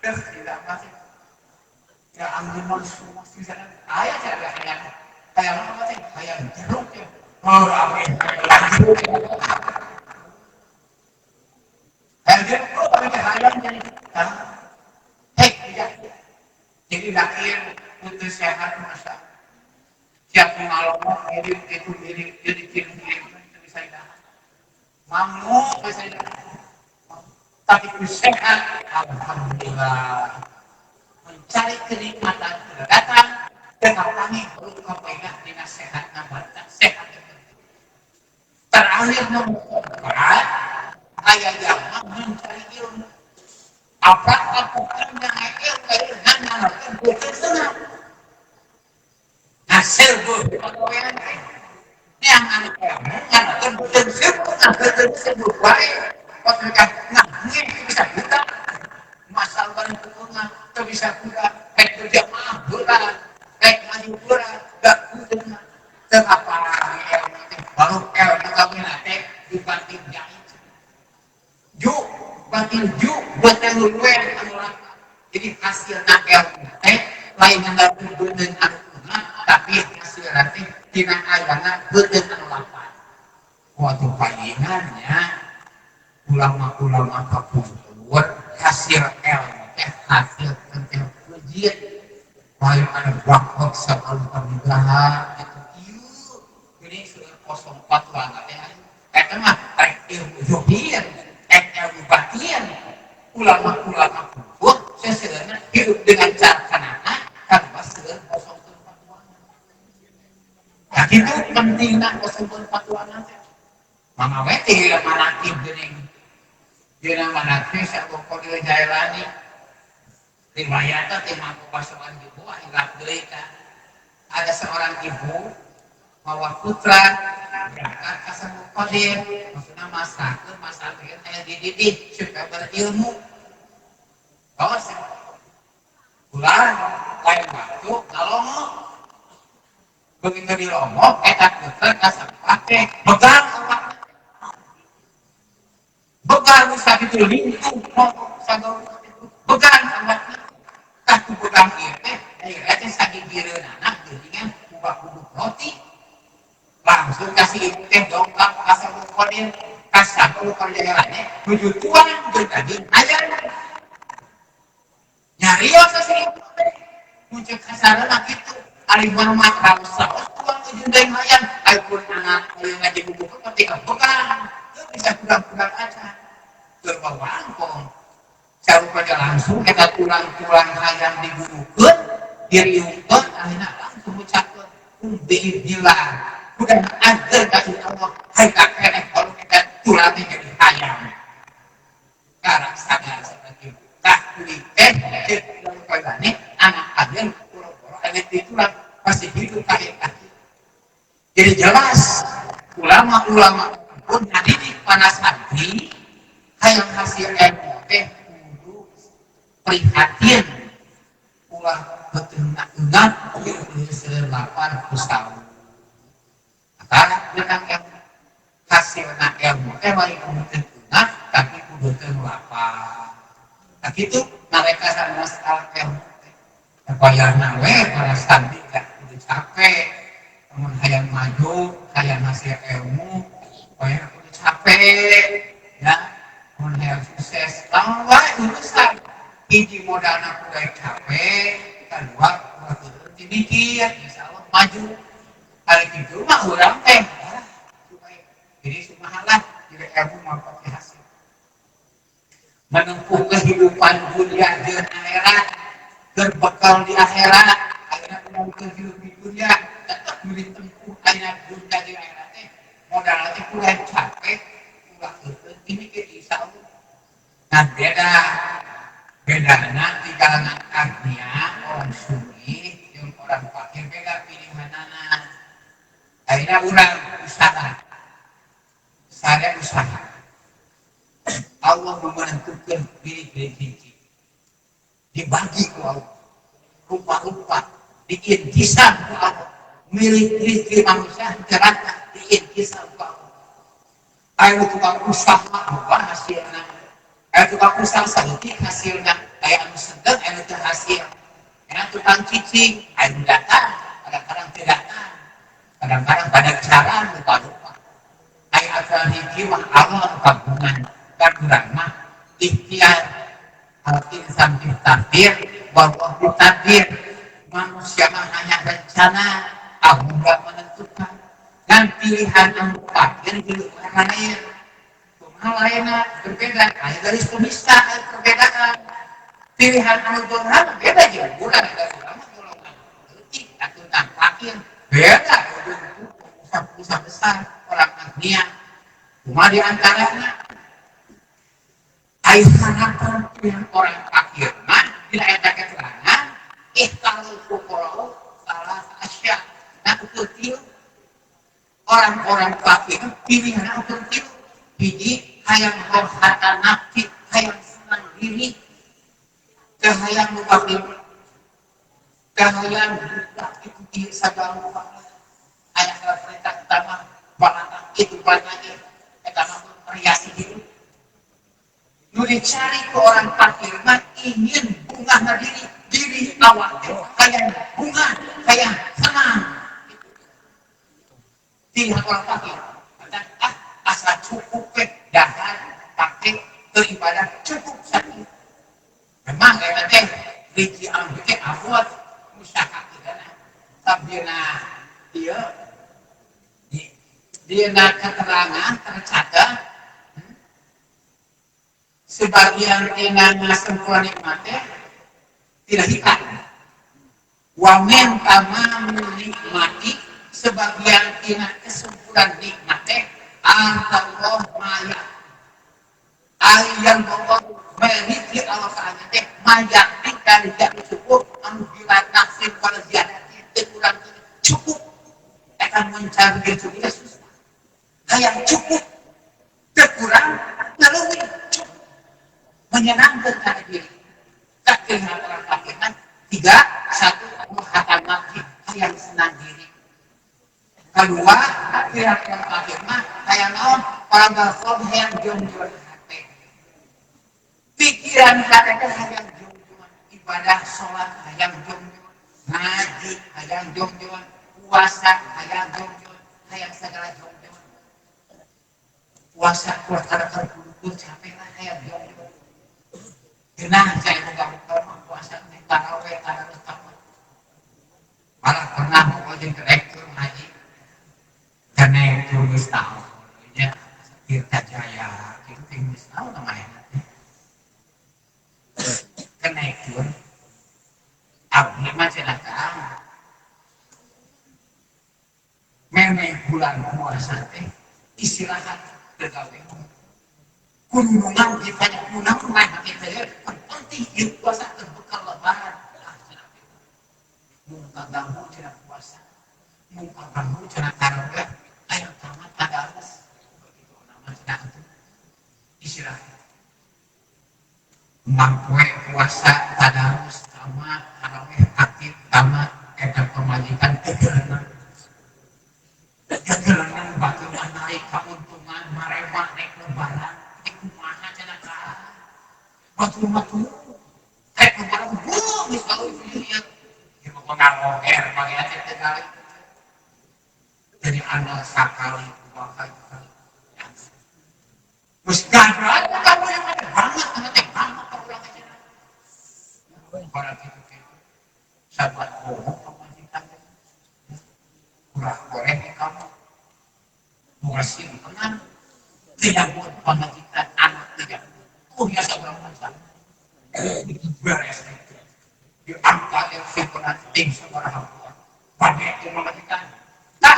Speaker 2: terus tidak masih ya ambil masuk bisa ayah cara kayak apa sih kayak jeruk ya oh apa jeruk kayak jeruk tuh tapi kayak jadi tidak jadi lakir untuk sehat masa siap malam jadi itu jadi kirim itu bisa dah mampu bisa dah tapi sehat alhamdulillah mencari kenikmatan datang dengan kami perlu kepegang dengan sehat nabatan sehat terakhir nomor 4 ayah jangan mencari ilmu apakah bukan dengan ilmu hanya bukan senang hasil berpengalaman yang anak ilmu yang bukan sebut baik ketika ini bisa kita masalah baru punya kita bisa buka kayak kerja bola kayak maju bola gak punya kenapa baru ilmu kami nanti dibanding jahit juk banding juk buat yang luar jadi hasilnya ilmu lain yang gak berbeda dengan tapi hasil nanti tidak ayana berbeda lapan waktu palingannya ulama-ulama apapun buat hasil ilmu hasil tentang ujian lain ada bakok sama alhamdulillah itu ini sudah 04 banget ya mah ilmu zohir ilmu batin ulama-ulama pun sebenarnya hidup dengan cara kanana tanpa sedang 04 nah itu pentingnya 04 banget mama weti manakib gening dina manakib satu kode jailani riwayatnya tema pasangan ibu hilap derita ada seorang ibu bawa putra berangkat ke sebuah kodir maksudnya masyarakat kayak dididik supaya berilmu bawa sih pulang lain waktu kalau begitu di Lombok kita putra kasar pakai pegang begal bisa gitu lingkup begal anaknya tak begang itu akhirnya sakit gireun anak jadinya ubah bubuk roti langsung kasih teh dongkak asal kodir kasar kalau kerjaannya menuju tuan berdaging ayam nyari apa sih muncul kasaran gitu ari hormat bangsa tuan menuju daging ayam alpun anak yang ngaji bubuk ketika begal bisa pulang-pulang aja berbawangkong cara pada langsung kita tulang-tulang hayang digurukan diriungkan akhirnya langsung ucapkan bi'idillah udah agar kasih Allah hai kakek kalau kita tulangnya jadi hayang karena sadar seperti tak kulit dan kaitannya anak kalian pura-pura ada di tulang pasti hidup kaki jadi jelas ulama-ulama pun hadirin panas hati hayang hasil ilmu teh kudu prihatin ulah betenang-tenang ieu selapan tahun karena dengan hasilna ilmu teh bari kudu tenang tapi kudu teu lapar Nah gitu mereka sama sekali bayarna we para santri gak udah capek, namun hayang maju, hayang hasil ilmu, bayar udah capek, ya, namun hayang sukses, tahu wae urusan, hiji modalna udah capek, kedua udah dimikir, insya Allah maju, hari itu mah orang teh, jadi sumahalah, jadi ilmu mau pakai hasil, menempuh kehidupan dunia dan akhirat. Berbekal di akhirat, akhirnya mau hidup di dunia, tetap milih tempuh ayat dunia di akhirat. Modalnya kurang capek, kurang ini ke insya Allah. Nah beda di kalangan agnia, orang sunni, yang orang fakir beda pilihan anak. Akhirnya orang usaha. Allah menentukan pilih-pilih dibagi ku Allah rupa-rupa diintisan ku Allah milik manusia ternyata diintisan ku Allah ayo tukang usaha apa hasilnya ayo tukang usaha sedikit hasilnya ayo anu sedang ayo itu hasil ayo tukang cicing ayo datang kadang-kadang tidak datang kadang-kadang pada cara lupa-lupa ayo asal hikmah Allah kabungan dan urang ikhtiar al-insan takdir bahwa takdir manusia hanya rencana Allah tidak menentukan dan pilihan yang takdir pilihan lain lainnya berbeda ada dari pemisah ada perbedaan pilihan al-Quran beda juga bulan ada ulama golongan politik atau takdir beda usaha besar orang agnia cuma diantaranya harapan yang orang fakir bila ada keterangan kalau fuqara salah asya nah kecil orang-orang fakir pilihan yang kecil jadi hayang rohatan nafsi hayang senang diri kehayang fakir kehayang buka itu di segala rupa hayang perintah utama balatan itu banyak utama variasi hidup lu dicari ke orang fakir mah ingin bunga diri awak kayak bunga kayak senang pilihan orang fakir dan asal cukup dahar pakai beribadah cukup sakit memang kayak teh riki ambil abuat musyakak kita sabdina dia nak keterangan tercatat sebagian enaknya sempurna nikmatnya tidak hitam. Wamen tamam nikmati sebagian enak kesempurnaan nikmatnya Allah maya. Yang Allah memiliki Allah Taala teh maya dan tidak cukup bila nasib pada ziyadatnya kurang cukup akan mencari juga susah. Yang cukup kurang lalu menyenangkan diri. Tak kira orang fakir kan tiga, satu khatam lagi yang senang diri. Kedua, kira orang fakir mah kayak naon orang bakal yang jom-jom hati. Pikiran hati yang jom-jom ibadah sholat yang jom-jom ngaji yang jom-jom puasa yang jom-jom yang segala jom-jom puasa kuartal terkumpul capek lah yang jom-jom. Kenapa saya buka puasa di taraweh ada tamat. Malah pernah mau jadi rektor haji. Karena itu wis tahu, ya Tirta Jaya, itu wis tahu namanya. Karena itu, abdi masyarakat, memang bulan puasa teh istirahat pegawai. Kunjungan kita kunang main kita ya penting hidup puasa terbekal lebaran muka bambu tidak puasa muka bambu tidak tarawih ayo tamat tadarus begitu nama tidak itu istirahat mampu puasa tadarus tamat tarawih aktif tamat ada pemajikan kegelanan bagaimana naik keuntungan marema naik lebaran matu pengaruh pakai aja tegal jadi anak sakali dua kali terus gagal kamu yang ada banget nanti banget kalau ulang aja pada gitu sahabat bohong pemajikan kurang goreng kamu murasi tenang tidak buat pemajikan anak tidak biasa orang masa itu beres di angka yang sebenarnya ting sebarang hal pada itu pemajikan tak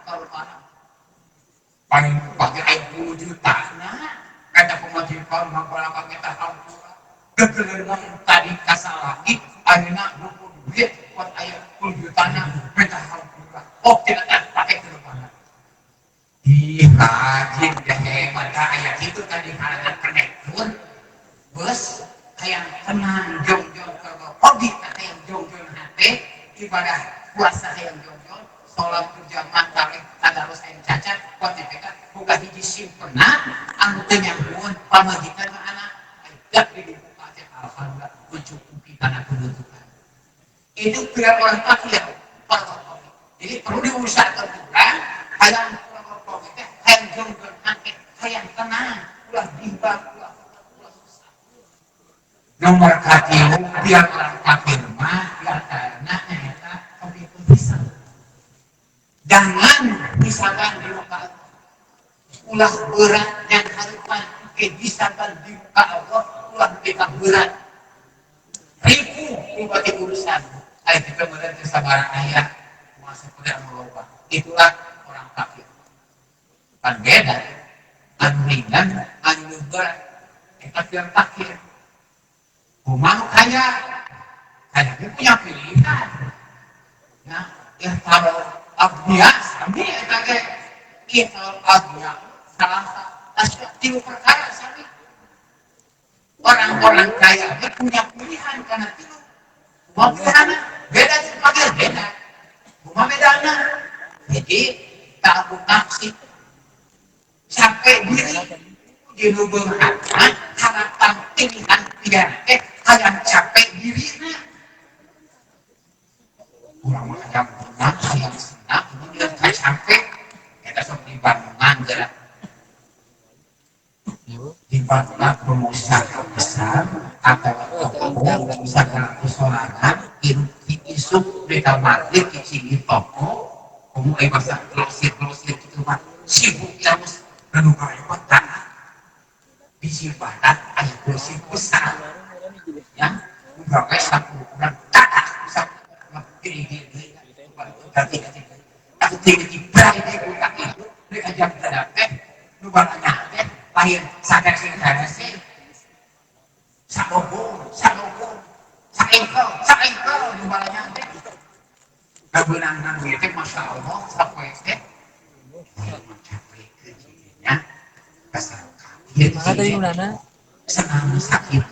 Speaker 2: kalau mana paling pakai air 10 juta nah kata pemajikan mengapa kita tahu kegelengan tadi kasar lagi akhirnya duit buat air 10 juta nah kita tahu oh tidak pakai kelembagaan dikaji dan hebat ayat itu tadi kalangan penekun bos kayak tenang jong-jong ke hobi kata yang jong-jong hati ibadah puasa yang jong-jong sholat berjamaah tarik tadarus air cacat buat dipeka buka hiji simpena anu teu nyambung pamajikan ke anak tidak dibuka aja alhamdulillah mencukupi karena kebutuhan itu biar orang fakir jadi perlu diusahakan juga hayang hayang jong-jong hati hayang tenang ulah bimbang ulah susah nomor katilu biar orang fakir mah biar karena eta komitmen bisa jangan misalkan di muka ulah berat yang harapan misalkan di muka Allah ulah kita berat ribu berbagai urusan ayat kita melihat kesabaran ayat masa tidak melupa itulah orang fakir kan beda anu ringan anu berat kita yang fakir mau kaya dia punya pilihan nah yang kalau abdias kami sebagai kita abdias salah satu tilu perkara sami orang-orang kaya dia punya pilihan karena tilu mau karena beda fakir beda cuma bedanya jadi tak aksi sampai diri di lubang hati harapan pilihan pilihan yang capek dirinya kurang macam nafsu yang senang kemudian tak sampai kita seperti bangunan gerak di bangunan pengusaha besar atau usaha kesorangan inti isuk di kamar di sini toko kamu masa klosir gitu pak sibuk terus renungan lewat tanah di simpanan ada klosir besar yang berbagai satu ukuran tanah besar gini ganti aku tinggi berani bukan itu mereka jam terdapat luar nyate lahir sadar sih sakobo saengkel luar nyate kebenangan itu masya Allah sampai itu mencapai kejinya kesal kaki senang sakit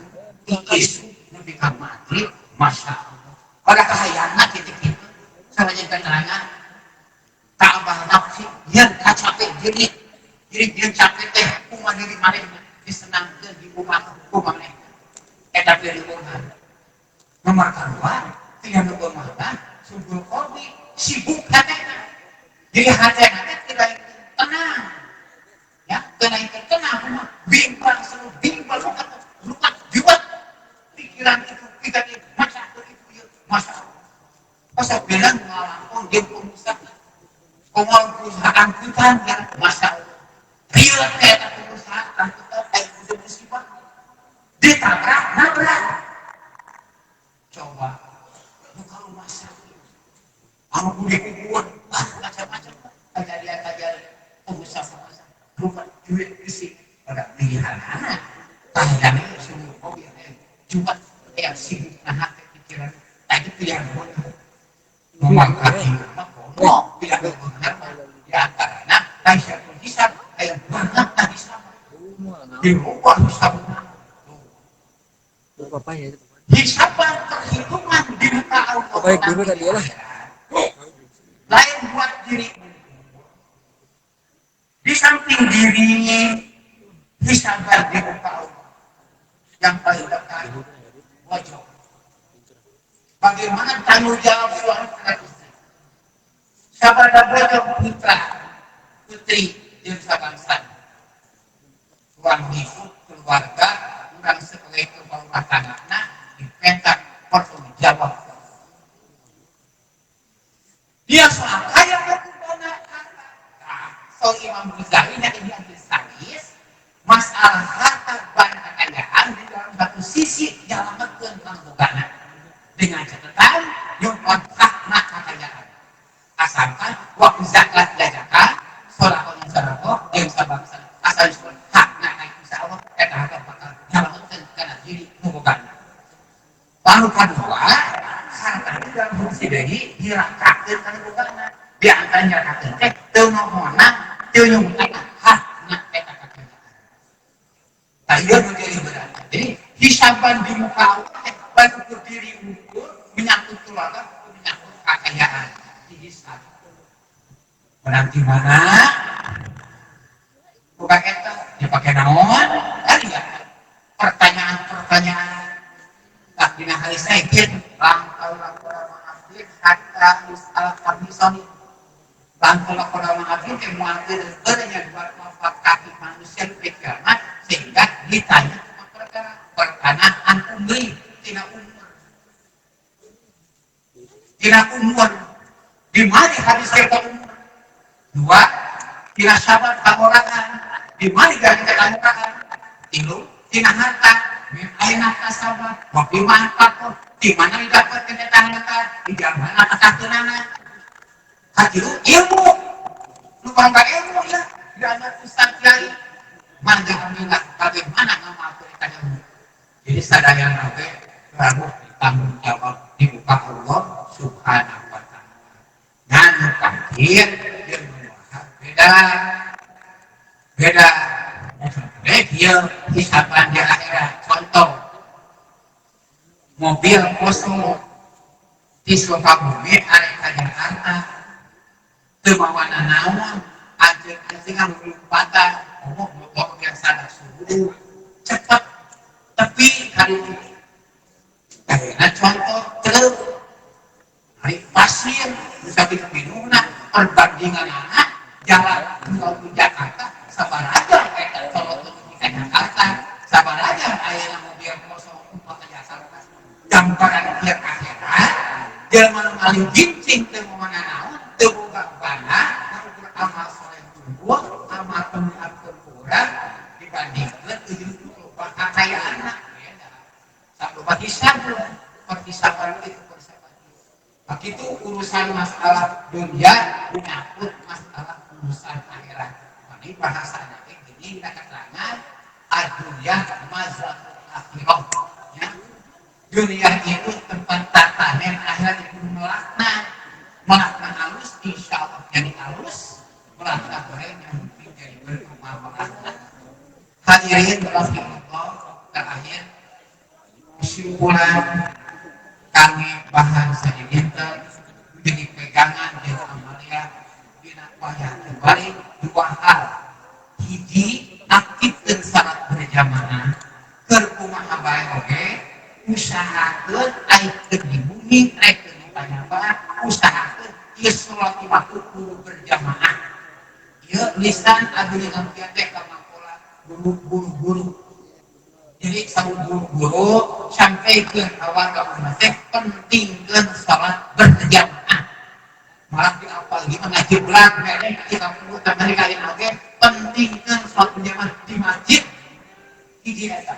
Speaker 2: isu lebih mati masya Allah pada kahayana gitu salahnya keterangan tak abah nafsi yang capek jadi dia capek teh umah diri mana disenangkan di rumah mereka eta dari rumah nomor kedua tidak berumah sungguh kopi sibuk katanya jadi hati tidak tenang ya tenang bimbang selalu bimbang lupa jual pikiran itu kita ini masa itu masa masa bilang ngalamun dia pengusaha komal perusahaan kita ya masa real kayak perusahaan kita kayak musibah nabrak coba kalau masa kamu boleh kubuat macam-macam kajian pengusaha rumah duit isi pada pilihan anak tandanya semua mobil cuma yang sibuk nahan pikiran tadi pilihan bodoh memangkat hidup mau tidak benar di antaranya kaisa hisab ayat banyak tadi sama di rumah hisab
Speaker 3: apa ya
Speaker 2: hisaban perhitungan di muka Allah
Speaker 3: baik dulu tadi lah
Speaker 2: lain buat diri di samping diri hisaban di muka Allah yang paling dekat wajah Bagaimana tanggung jawab suami terhadap istri? Sabada bodoh putra putri jeung sabangsa. Ruang hidup keluarga kurang sebagai kepala rumah tangga dipentak perlu dijawab. Dia soal kaya berkubana harta. So Imam Ghazali nya ini hadis masalah harta dan kekayaan di dalam satu sisi dialamatkan pangbogaan dengan catatan yang kontrak nak kekayaan. Asalkan waktu zakat jajakan, sorakoh yang sorakoh, yang sabangsa asal disebut hak nak naik insya Allah kita akan bakal dialamatkan karena diri pangbogaan. Lalu kedua, harta itu dalam fungsi dari dirakakan karena bukan di antaranya dirakakan teh teu ngomongna teu nyumutana hak nak eta kekayaan. Nah, iya menjadi berat. Jadi hisaban di muka Allah baik ukur diri ukur menyangkut keluarga menyangkut kekayaan dihisab. Berarti mana? Bukan eta dipakai naon? Tadi ya pertanyaan tak dina hari sedikit langkau maafin hatta misal kamisoni langkau maafin yang mengambil adanya buat manfaat kaki manusia lebih kiamat sehingga ditanya perkara pertanaan umri tina umur di mana hadis kita umur dua tina sabar kamorangan di mana dari ketamuran tilu tina harta aina kasaba wapi manfaat di mana didapat kenyataan di mana katakanana hadiru ilmu lu bangga ilmu ya dan ustaz kiai mangga aminah bagaimana ngamalkeun ilmu jadi sadaya oge rabu tanggung jawab di muka Allah subhanahu wa ta'ala nganu kafir jeung beda dia hisaban di akhirat. Contoh mobil kosong di Sukabumi ada Jakarta kemauan naon anjing-anjingan lompatan motor yang sadar suhu cepat tapi kali ini karena contoh terus hari pasir bisa minumna perbandingan anak jalan ke Jakarta sabar aja kayak kalau Jakarta, sabar aja ayah mobil kosong empat Jakarta, gambaran dia akhirat, dia malu-malu gincing temu mana naon, temu bana, amal soleh tubuh, amal pengiat kurang dibandingkan tujuh lupa kekayaan anak, satu perhisaban itu perhisaban. Begitu urusan masalah dunia menyangkut masalah urusan akhirat. Ini bahasanya ini kita keterangan dunia mazhab akhirah ya. Dunia itu tempat tatanan akhirat itu melakna halus insya Allah jadi halus melakna goreng yang menjadi berkembang hadirin Allah terakhir kesimpulan kami bahas sedikit menjadi pegangan dan amalia dina wayah kembali dua hal hiji aktif dan sangat berjamaah kerkumaha bae oge usahakeun ayeuna di bumi ayeuna panyabar usahakeun ieu salat waktu kudu berjamaah ieu lisan abdi ngabdi teh ka mangkola guru-guru jadi sabu guru-guru sampaikeun awal ka teh pentingkeun salat berjamaah malah diapal gimana kiblat kayaknya kita perlu tambah kali oge pentingkan suatu jamaah di masjid hiji eta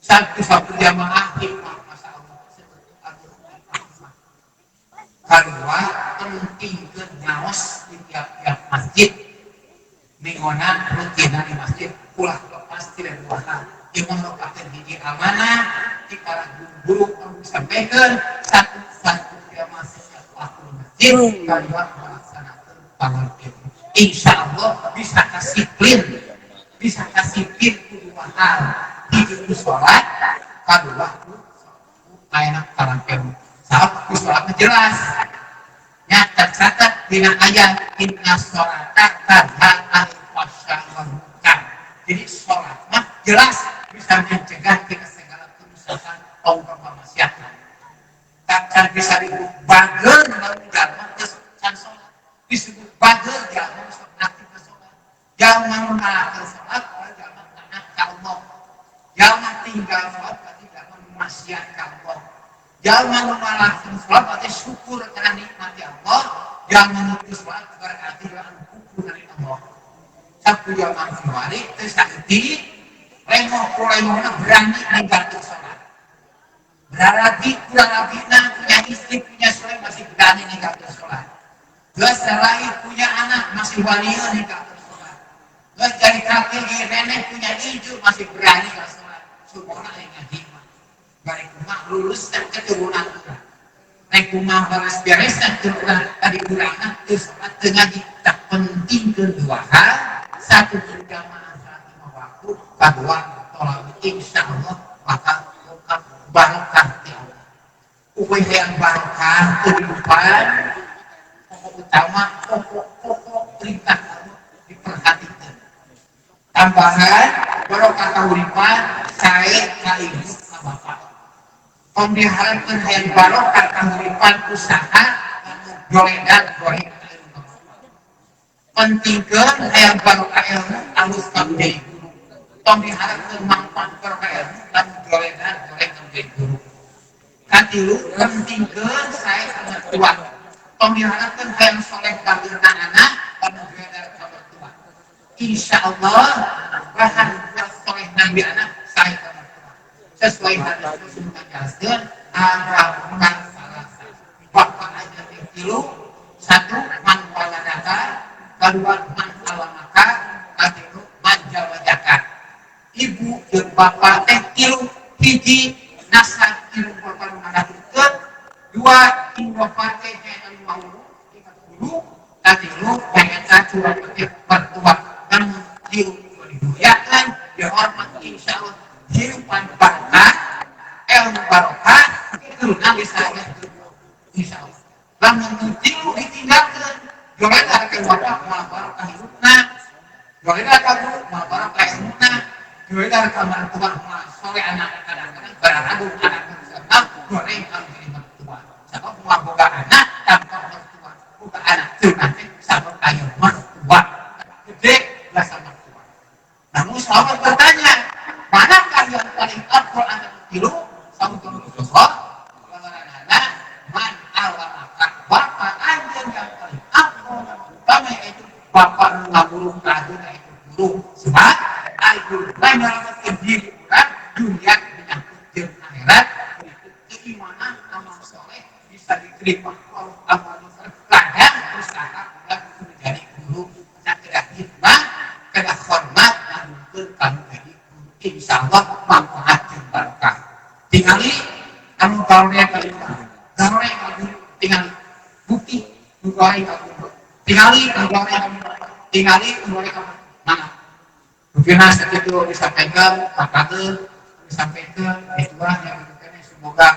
Speaker 2: satu jamaah hikmah masyaallah kedua pentingkan ngaos di tiap-tiap masjid mingonan rutinan di masjid ulah lepas tidak buatan imun merupakan hiji amanah di para guru sampaikan satu jamaah setiap waktu masjid kedua melaksanakan pangajian insya Allah bisa kasih kedua hal hiji sholat kedua ayeuna tarangkeun saat sholatnya jelas nyata catat dina ayat inna sholata tanha anil fahsya'i wal munkar jadi sholat mah jelas bisa mencegah kita segala kerusakan kaum bermaksiat takkan bisa disebut bagel lalu jalma geus can salat disebut bagel jalma sok aktif salat jalma mengalahkan salat jalma taat ka Allah jalma tinggal salat berarti jalma maksiat ka Allah jalma mengalahkan salat berarti syukur kana nikmat Allah jalma nutus salat berarti jalma kufur dari Allah sapu jalma kembali teu sakti lemoh-lemohna berani ninggalkeun salat berarti kurang lebihnya punya istri, punya suami masih berani nikah sholat. Terus selain punya anak masih walian nikah sholat. Terus dari kakek nenek punya cucu masih berani nikah sholat. Syukurlah yang ngaji mah. Bari kumah lulus dan keturunan kurang. Naik kumah balas beres dan keturunan tadi kurangnya terus sholat ngaji. Tak penting kedua hal. Satu berjamaah saat 5 waktu. Kedua tolak insya Allah maka barokah di Allah. Upaya yang barokah kehidupan pokok utama pokok perintah Allah diperhatikan. Tambahan barokah kehidupan saya ka ibu ka bapak. Pemeliharaan yang barokah kehidupan usaha goredan goreng pentingkan yang barokah ilmu alus kabeh. Pemeliharaan manfaat barokah ilmu dan goredan goreng guru. Katilu pentingkan saya sama tua. Pemeliharaan yang soleh bagi anak-anak dan beredar sama tua. Insya Allah bahan soleh nabi anak saya sama tua. Sesuai hadis Rasulullah jelaskan ada bukan salah satu. Bapak aja tilu satu man waladaka, kedua man alamaka, katilu man jawajakan. Ibu dan bapak tilu hiji nasab ilmu bapak mengadukkan dua ilmu bapak yang mau dulu tadi lu pengen curah petik bertua dan dimuliakan dihormat insya Allah kehidupan barokah ilmu barokah itu nabi saya insya Allah namun tilu ditinggalkan jangan akan bapak malah barokah hidupnya jangan akan malah barokah hidupnya jangan akan mertua malah sore anak-anak beradu anak sama goreng kalau jadi mertua sama buah boga anak tanpa mertua boga anak tuh nanti sama kayu mertua gede lah sama mertua namun sahabat bertanya manakah yang paling afdal antara tilu sama turun Rasulullah anak man alamaka bapak aja yang paling afdal utama yaitu bapak ngaburu kadu yaitu guru sebab itu lain dalam diri orang dunia akhirat keimanan amal soleh bisa diterima oleh amal soleh kadang usaha dan menjadi guru dan tidak hikmah kena hormat dan kamu jadi guru insya Allah manfaat dan barokah tinggali kamu gaulnya kelima gaulnya kamu tinggali bukti gaulnya kamu tinggali gaulnya kamu tinggali gaulnya kamu mana mungkin itu disampaikan apa tuh disampaikan itulah yang semoga